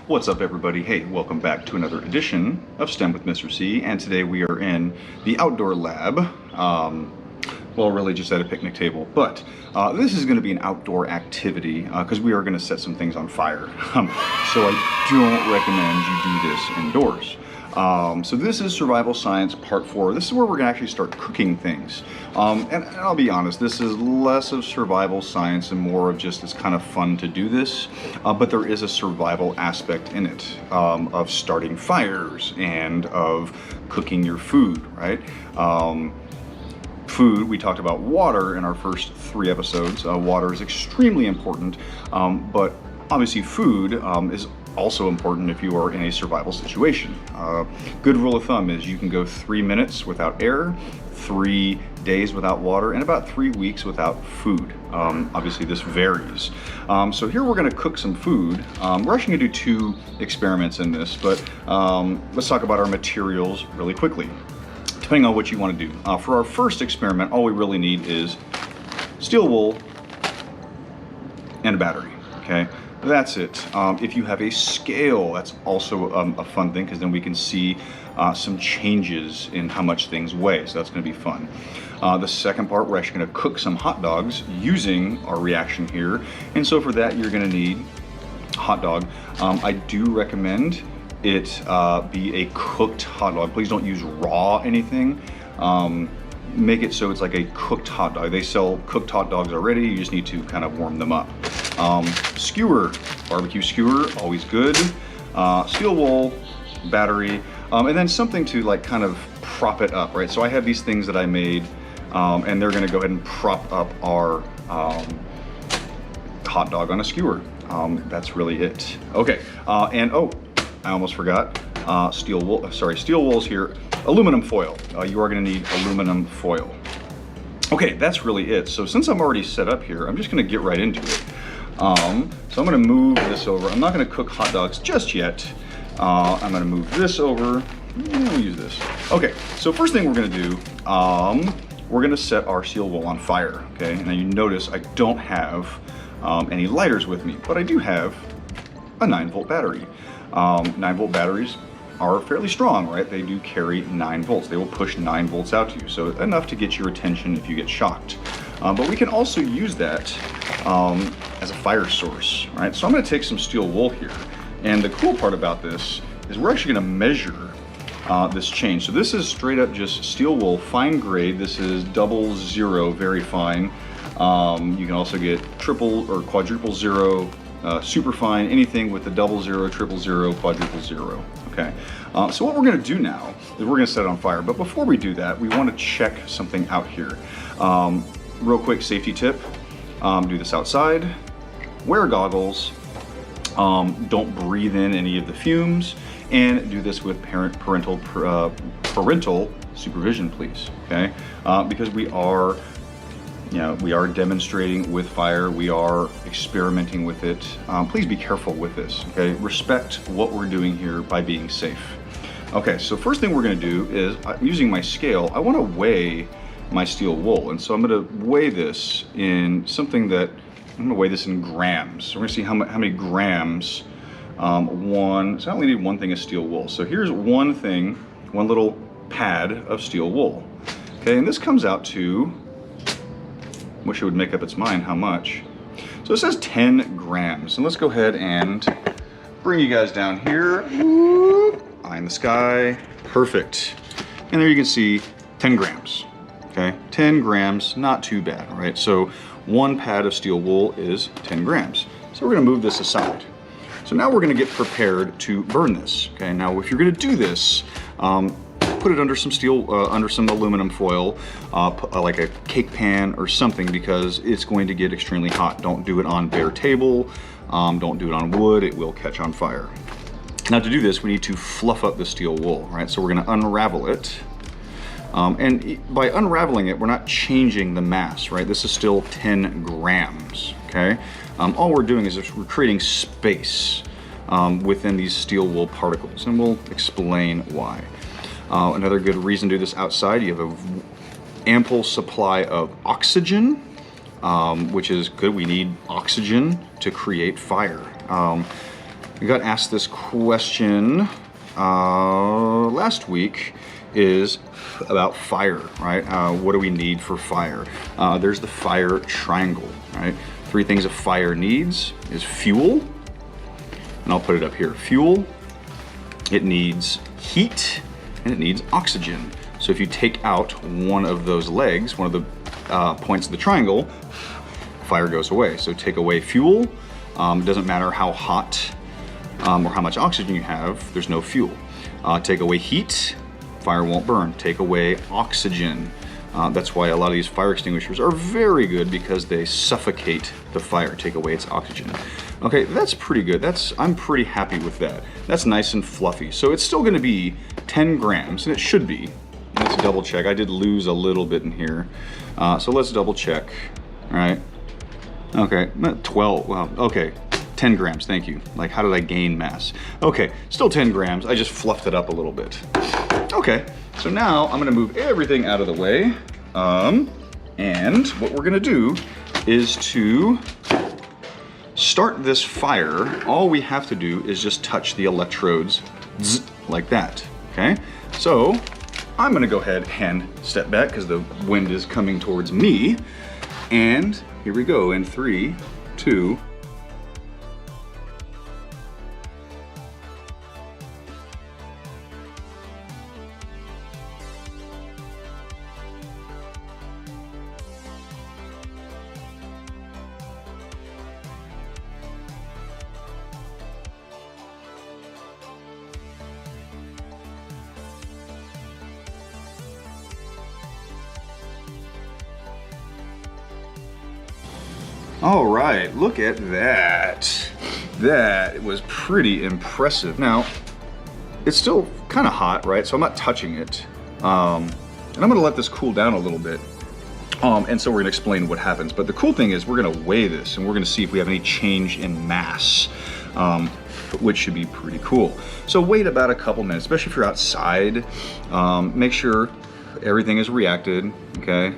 What's up, everybody? Hey, welcome back to another edition of STEM with Mr. C, and today we are in the outdoor lab. Well, really just at a picnic table, but this is going to be an outdoor activity because we are going to set some things on fire. So I don't recommend you do this indoors. So this is Survival Science Part 4. This is where we're going to actually start cooking things. And I'll be honest, this is less of survival science and more of just it's kind of fun to do this. But there is a survival aspect in it of starting fires and of cooking your food, right? Food, we talked about water in our first 3 episodes. Water is extremely important, but obviously food is also important if you are in a survival situation. Good rule of thumb is you can go 3 minutes without air, 3 days without water, and about 3 weeks without food. Obviously this varies. So here we're gonna cook some food. We're actually gonna do 2 experiments in this, but let's talk about our materials really quickly, depending on what you wanna do. For our first experiment, all we really need is steel wool and a battery, okay? That's it. If you have a scale, that's also a fun thing because then we can see some changes in how much things weigh, so that's going to be fun. The second part, we're actually going to cook some hot dogs using our reaction here, and so for that you're going to need hot dog. I do recommend it be a cooked hot dog. Please don't use raw anything. Make it so it's like a cooked hot dog. They sell cooked hot dogs already, you just need to kind of warm them up. Skewer, barbecue skewer, always good. Steel wool, battery, and then something to like kind of prop it up, right? So I have these things that I made, and they're gonna go ahead and prop up our hot dog on a skewer. That's really it. Okay, and oh, I almost forgot, steel wool is here. Aluminum foil, you are gonna need aluminum foil. Okay, that's really it. So since I'm already set up here, I'm just gonna get right into it. So I'm gonna move this over. I'm not gonna cook hot dogs just yet. I'm gonna move this over. We'll use this. Okay, so first thing we're gonna do, we're gonna set our steel wool on fire, okay? Now you notice I don't have any lighters with me, but I do have a 9-volt battery. 9-volt batteries are fairly strong, right? They do carry 9 volts. They will push 9 volts out to you, so enough to get your attention if you get shocked. But we can also use that as a fire source, right? So I'm gonna take some steel wool here. And the cool part about this is we're actually gonna measure this change. So this is straight up just steel wool, fine grade. This is 00, very fine. You can also get triple or quadruple zero, super fine, anything with the 00, 000, quadruple zero, okay? So what we're gonna do now is we're gonna set it on fire. But before we do that, we wanna check something out here. Real quick safety tip, do this outside, wear goggles, don't breathe in any of the fumes, and do this with parental supervision, please, okay? Because we are demonstrating with fire, we are experimenting with it. Please be careful with this, okay? Respect what we're doing here by being safe. Okay, so first thing we're gonna do is, using my scale, I wanna weigh my steel wool. And so I'm gonna weigh this in something that, I'm gonna weigh this in grams. So we're gonna see how many grams, so I only need 1 thing of steel wool. So here's one thing, one little pad of steel wool. Okay, and this comes out to, wish it would make up its mind how much. So it says 10 grams. And let's go ahead and bring you guys down here. Eye in the sky, perfect. And there you can see 10 grams. Okay, 10 grams, not too bad, right? So 1 pad of steel wool is 10 grams. So we're gonna move this aside. So now we're gonna get prepared to burn this. Okay, now if you're gonna do this, put it under some under some aluminum foil, like a cake pan or something, because it's going to get extremely hot. Don't do it on bare table, don't do it on wood, it will catch on fire. Now to do this, we need to fluff up the steel wool, right? So we're gonna unravel it. And by unraveling it, we're not changing the mass, right? This is still 10 grams, okay? All we're doing is we're creating space within these steel wool particles, and we'll explain why. Another good reason to do this outside, you have an ample supply of oxygen, which is good. We need oxygen to create fire. I got asked this question last week, is about fire, right? What do we need for fire? There's the fire triangle, right? 3 things a fire needs is fuel, and I'll put it up here. Fuel, it needs heat, and it needs oxygen. So if you take out one of those legs, one of the points of the triangle, fire goes away. So take away fuel, it doesn't matter how hot or how much oxygen you have, there's no fuel. Take away heat, fire won't burn. Take away oxygen. That's why a lot of these fire extinguishers are very good, because they suffocate the fire, take away its oxygen. Okay, that's pretty good. I'm pretty happy with that. That's nice and fluffy. So it's still gonna be 10 grams, and it should be. Let's double check. I did lose a little bit in here. So let's double check, all right? Okay, 12, well, okay. 10 grams, thank you. Like, how did I gain mass? Okay, still 10 grams. I just fluffed it up a little bit. Okay, so now I'm gonna move everything out of the way. And what we're gonna do is to start this fire. All we have to do is just touch the electrodes like that, okay? So I'm gonna go ahead and step back because the wind is coming towards me. And here we go in 3, 2, all right, look at that. That was pretty impressive. Now, it's still kind of hot, right? So I'm not touching it. And I'm gonna let this cool down a little bit. And so we're gonna explain what happens. But the cool thing is we're gonna weigh this, and we're gonna see if we have any change in mass, which should be pretty cool. So wait about a couple minutes, especially if you're outside. Make sure everything is reacted, okay?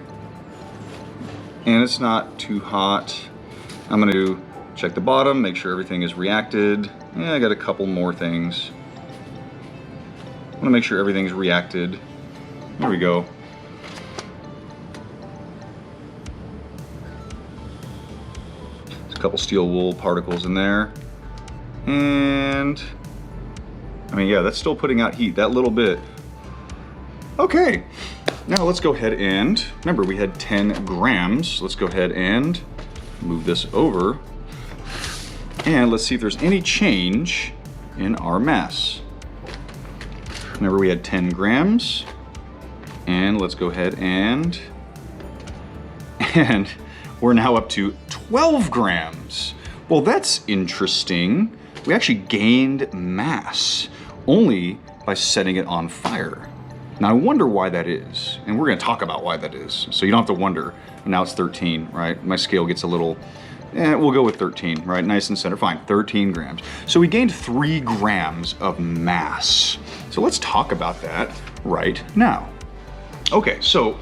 And it's not too hot. I'm gonna check the bottom, make sure everything is reacted. Yeah, I got a couple more things. I wanna make sure everything's reacted. There we go. There's a couple steel wool particles in there. And, I mean, yeah, that's still putting out heat, that little bit. Okay, now let's go ahead and, remember we had 10 grams. Let's go ahead and move this over. And let's see if there's any change in our mass. Remember we had 10 grams. And let's go ahead and we're now up to 12 grams. Well, that's interesting. We actually gained mass only by setting it on fire. Now I wonder why that is, and we're gonna talk about why that is, so you don't have to wonder. Now it's 13, right? My scale gets a little, we'll go with 13, right? Nice and center, fine, 13 grams. So we gained 3 grams of mass. So let's talk about that right now. Okay, so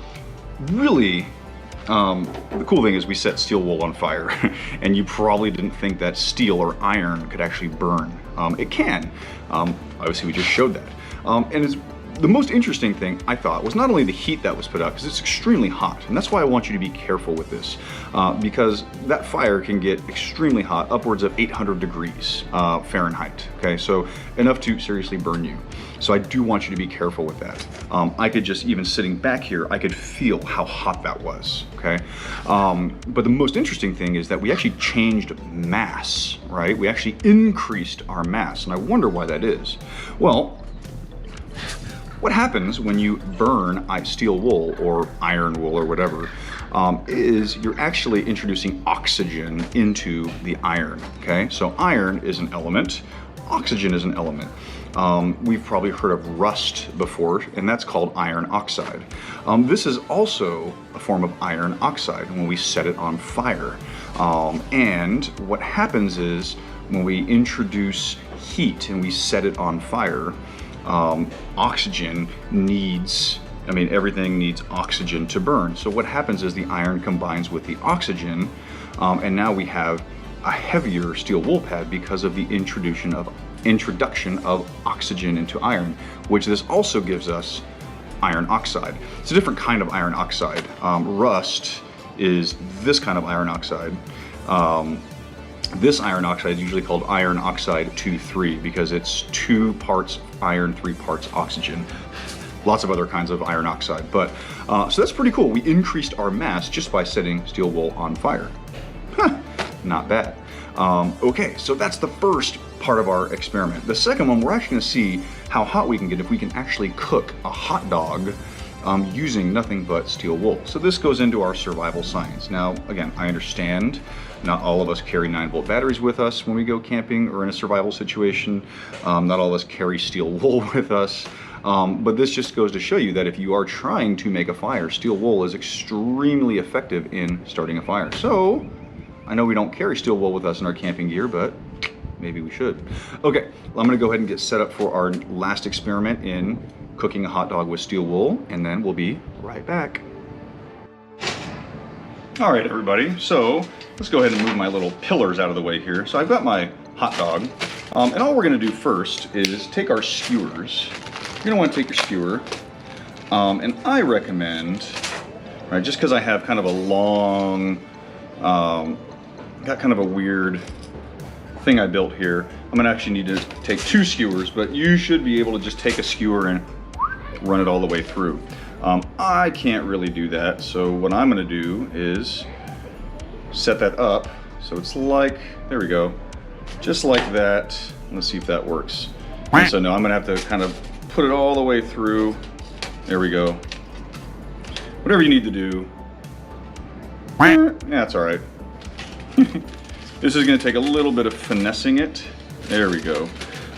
really, the cool thing is we set steel wool on fire, and you probably didn't think that steel or iron could actually burn. It can. Obviously we just showed that. And the most interesting thing I thought was not only the heat that was put out, because it's extremely hot, and that's why I want you to be careful with this, because that fire can get extremely hot, upwards of 800 degrees Fahrenheit, okay? So enough to seriously burn you. So I do want you to be careful with that. I could just, even sitting back here, I could feel how hot that was, okay? But the most interesting thing is that we actually changed mass, right? We actually increased our mass, and I wonder why that is. Well, what happens when you burn steel wool or iron wool or whatever is you're actually introducing oxygen into the iron, okay? So iron is an element, oxygen is an element. We've probably heard of rust before, and that's called iron oxide. This is also a form of iron oxide when we set it on fire. And what happens is when we introduce heat and we set it on fire, oxygen needs, everything needs oxygen to burn. So what happens is the iron combines with the oxygen, and now we have a heavier steel wool pad because of the introduction of oxygen into iron, which this also gives us iron oxide. It's a different kind of iron oxide. Rust is this kind of iron oxide. This iron oxide is usually called iron oxide 2,3 because it's 2 parts iron, 3 parts oxygen. Lots of other kinds of iron oxide, but so that's pretty cool. We increased our mass just by setting steel wool on fire. Huh, not bad. Okay, so that's the first part of our experiment. The second one, we're actually gonna see how hot we can get if we can actually cook a hot dog using nothing but steel wool. So this goes into our survival science. Now, again, I understand not all of us carry 9-volt batteries with us when we go camping or in a survival situation. Not all of us carry steel wool with us. But this just goes to show you that if you are trying to make a fire, steel wool is extremely effective in starting a fire. So, I know we don't carry steel wool with us in our camping gear, but maybe we should. Okay, well, I'm gonna go ahead and get set up for our last experiment in cooking a hot dog with steel wool, and then we'll be right back. All right, everybody, so let's go ahead and move my little pillars out of the way here. So I've got my hot dog, and all we're gonna do first is take our skewers. You're gonna want to take your skewer, and I recommend, right, just because I have kind of a long, got kind of a weird thing I built here, I'm gonna actually need to take 2 skewers, but you should be able to just take a skewer and run it all the way through. I can't really do that, so what I'm gonna do is set that up so it's like, there we go, just like that. Let's see if that works. And so now I'm gonna have to kind of put it all the way through. There we go. Whatever you need to do. Yeah, that's all right. This is gonna take a little bit of finessing it. There we go.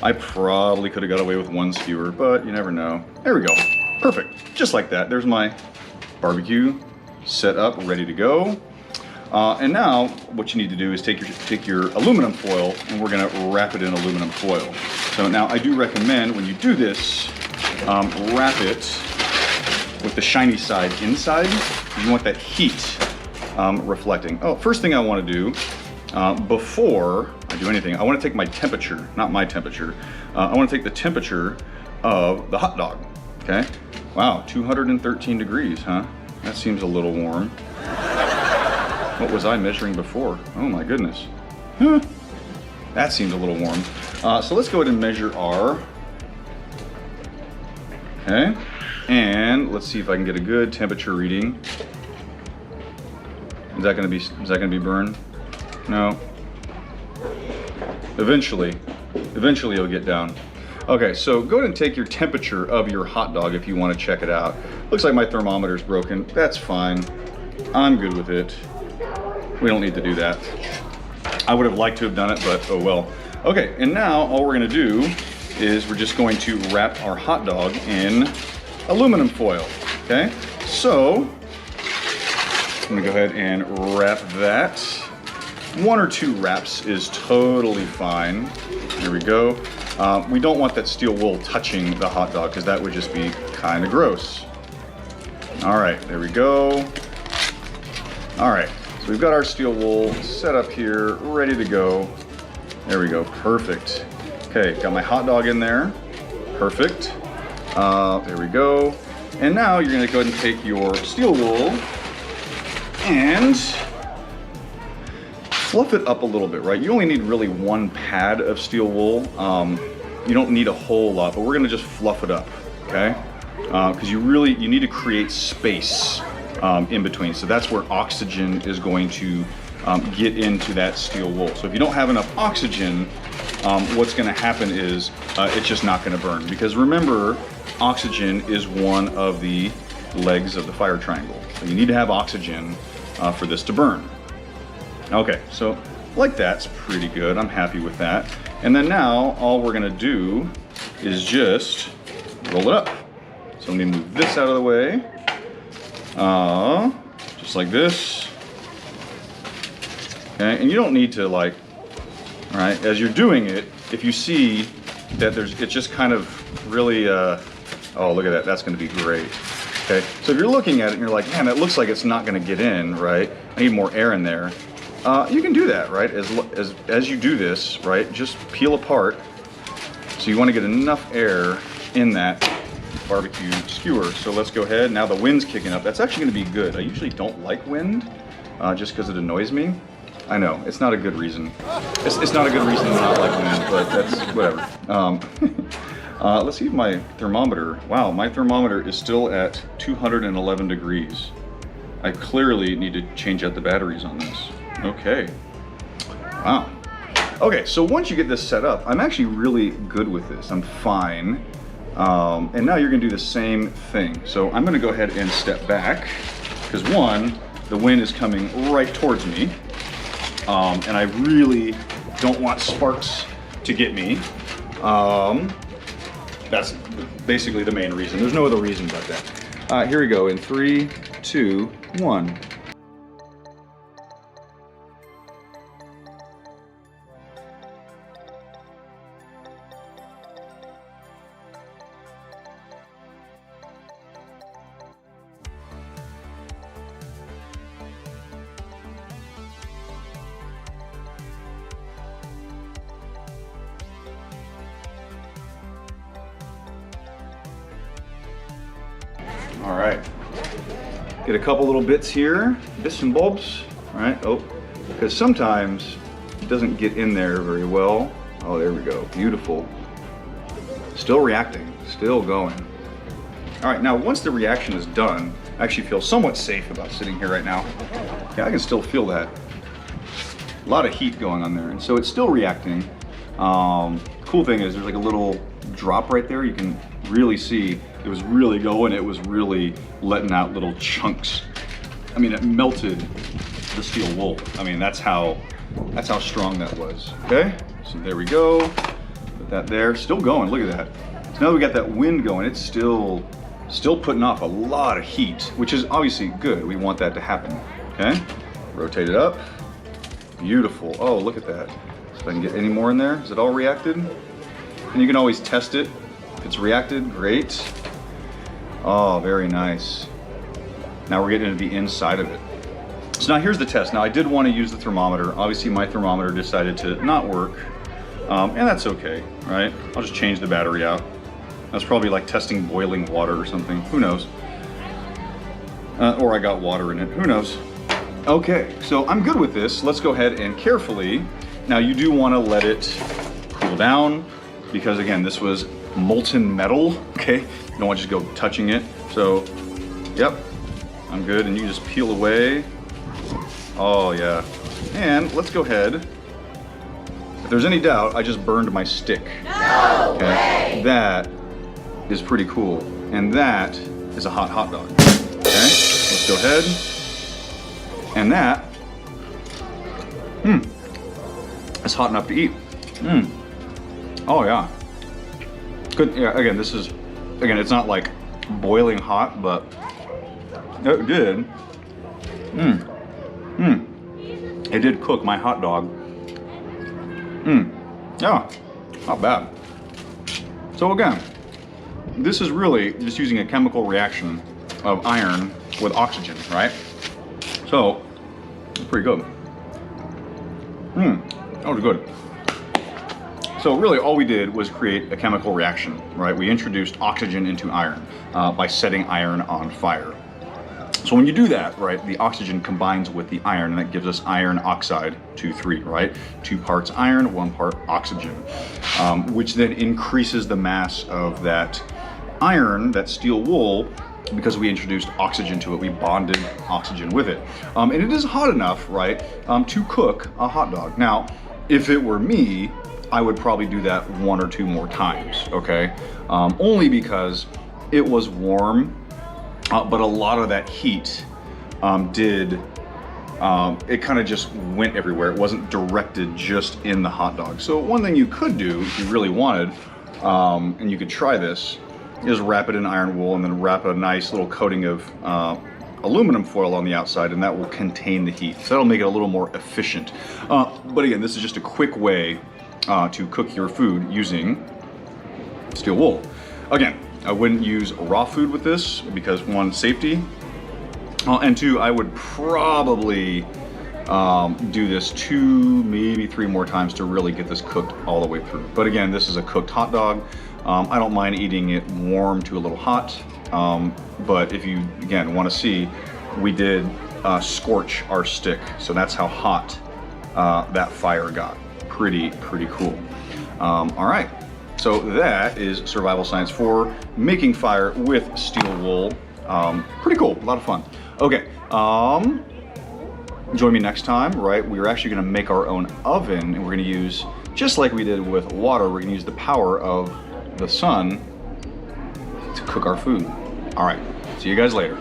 I probably could have got away with 1 skewer, but you never know. There we go. Perfect. Just like that. There's my barbecue set up, ready to go. And now what you need to do is take your aluminum foil, and we're gonna wrap it in aluminum foil. So now I do recommend when you do this, wrap it with the shiny side inside. You want that heat reflecting. Oh, first thing I want to do before I do anything, I want to take my temperature, not my temperature. I want to take the temperature of the hot dog. Okay. Wow, 213 degrees, huh? That seems a little warm. What was I measuring before? Oh my goodness. Huh. That seems a little warm. So let's go ahead and measure our, okay, and let's see if I can get a good temperature reading. Is that gonna be burned? No. Eventually it'll get down. Okay, so go ahead and take your temperature of your hot dog if you want to check it out. Looks like my thermometer's broken. That's fine. I'm good with it. We don't need to do that. I would have liked to have done it, but oh well. Okay, and now all we're gonna do is we're just going to wrap our hot dog in aluminum foil, okay? So, I'm gonna go ahead and wrap that. 1 or 2 wraps is totally fine. Here we go. We don't want that steel wool touching the hot dog because that would just be kind of gross. All right, there we go. All right, so we've got our steel wool set up here, ready to go. There we go, perfect. Okay, got my hot dog in there, perfect. There we go. And now you're gonna go ahead and take your steel wool and fluff it up a little bit, right? You only need really 1 pad of steel wool. You don't need a whole lot, but we're gonna just fluff it up, okay? Because you need to create space in between. So that's where oxygen is going to get into that steel wool. So if you don't have enough oxygen, what's gonna happen is it's just not gonna burn. Because remember, oxygen is one of the legs of the fire triangle. So you need to have oxygen for this to burn. Okay, so like that's pretty good. I'm happy with that. And then now all we're gonna do is just roll it up. So let me move this out of the way. Just like this. Okay, and you don't need to like, all right, as you're doing it, if you see that it's just kind of really, oh, look at that, that's gonna be great. Okay, so if you're looking at it and you're like, man, that looks like it's not gonna get in, right? I need more air in there. You can do that, right? As you do this, right, just peel apart. So you want to get enough air in that barbecue skewer. So let's go ahead. Now the wind's kicking up. That's actually going to be good. I usually don't like wind just because it annoys me. I know, it's not a good reason. It's not a good reason to not like wind, but that's whatever. Let's see if my thermometer, wow, my thermometer is still at 211 degrees. I clearly need to change out the batteries on this. Okay, wow. Okay, so once you get this set up, I'm actually really good with this. I'm fine. And now you're gonna do the same thing. So I'm gonna go ahead and step back, because one, the wind is coming right towards me. And I really don't want sparks to get me. That's basically the main reason. There's no other reason but that. Here we go in 3, 2, 1. All right, get a couple little bits here, bits and bobs, all right? Oh, because sometimes it doesn't get in there very well. Oh, there we go, beautiful. Still reacting, still going. All right, now once the reaction is done, I actually feel somewhat safe about sitting here right now. Yeah, I can still feel that. A lot of heat going on there, and so it's still reacting. Cool thing is there's like a little drop right there. You can really see it was really going. It was really letting out little chunks. I mean, it melted the steel wool. I mean, that's how strong that was. Okay, so there we go. Put that there. Still going. Look at that. So now that we got that wind going, it's still putting off a lot of heat, which is obviously good. We want that to happen. Okay, rotate it up. Beautiful. Oh, look at that. So if I can get any more in there. Is it all reacted? And you can always test it. If it's reacted, great. Oh, very nice. Now we're getting into the inside of it. So now here's the test. Now I did want to use the thermometer. Obviously my thermometer decided to not work. And that's okay, right? I'll just change the battery out. That's probably like testing boiling water or something. Who knows? Or I got water in it. Who knows? Okay, so I'm good with this. Let's go ahead and carefully. Now you do want to let it cool down, because again, this was molten metal, okay? You don't want to just go touching it. So, yep, I'm good. And you just peel away. Oh yeah. And let's go ahead. If there's any doubt, I just burned my stick. No okay? Way. That is pretty cool. And that is a hot dog. Okay, let's go ahead. And that, it's hot enough to eat. Oh yeah. Good. Yeah. Again, it's not like boiling hot, but it did. It did cook my hot dog. Yeah, not bad. So again, this is really just using a chemical reaction of iron with oxygen, right? So, pretty good. That was good. So really all we did was create a chemical reaction, right? We introduced oxygen into iron by setting iron on fire. So when you do that, right, the oxygen combines with the iron, and that gives us iron oxide 2,3, right? 2 parts iron, 1 part oxygen, which then increases the mass of that iron, that steel wool, because we introduced oxygen to it. We bonded oxygen with it. And it is hot enough, right, to cook a hot dog. Now, if it were me, I would probably do that 1 or 2 more times, okay? Only because it was warm, but a lot of that heat it kind of just went everywhere. It wasn't directed just in the hot dog. So one thing you could do if you really wanted, and you could try this, is wrap it in iron wool and then wrap a nice little coating of aluminum foil on the outside, and that will contain the heat. So that'll make it a little more efficient. But again, this is just a quick way to cook your food using steel wool. Again, I wouldn't use raw food with this because 1, safety, and 2, I would probably do this 2, maybe 3 more times to really get this cooked all the way through. But again, this is a cooked hot dog. I don't mind eating it warm to a little hot, but if you, again, want to see, we did scorch our stick, so that's how hot that fire got. Pretty cool. All right, so that is survival science for making fire with steel wool. Pretty cool, a lot of fun. Okay, join me next time, right? We're actually gonna make our own oven, and we're gonna use, just like we did with water, we're gonna use the power of the sun to cook our food. All right, see you guys later.